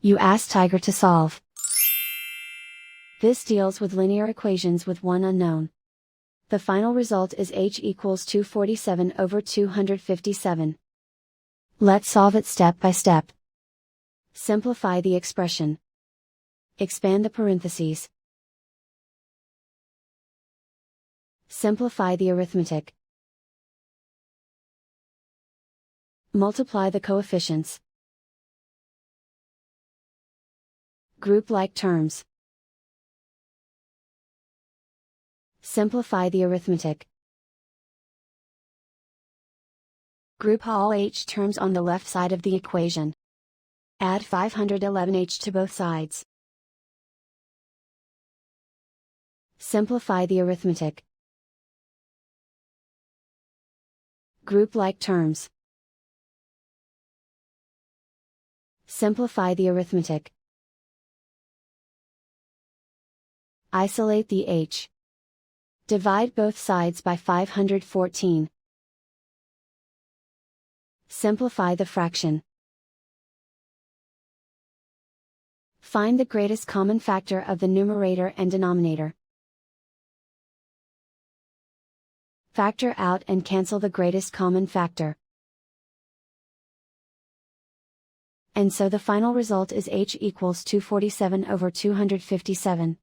You ask Tiger to solve. This deals with linear equations with one unknown. The final result is h equals 247 over 257. Let's solve it step by step. Simplify the expression. Expand the parentheses. Simplify the arithmetic. Multiply the coefficients. Group like terms. Simplify the arithmetic. Group all h terms on the left side of the equation. Add 511h to both sides. Simplify the arithmetic. Group like terms. Simplify the arithmetic. Isolate the h. Divide both sides by 514. Simplify the fraction. Find the greatest common factor of the numerator and denominator. Factor out and cancel the greatest common factor. And so the final result is h equals 247 over 257.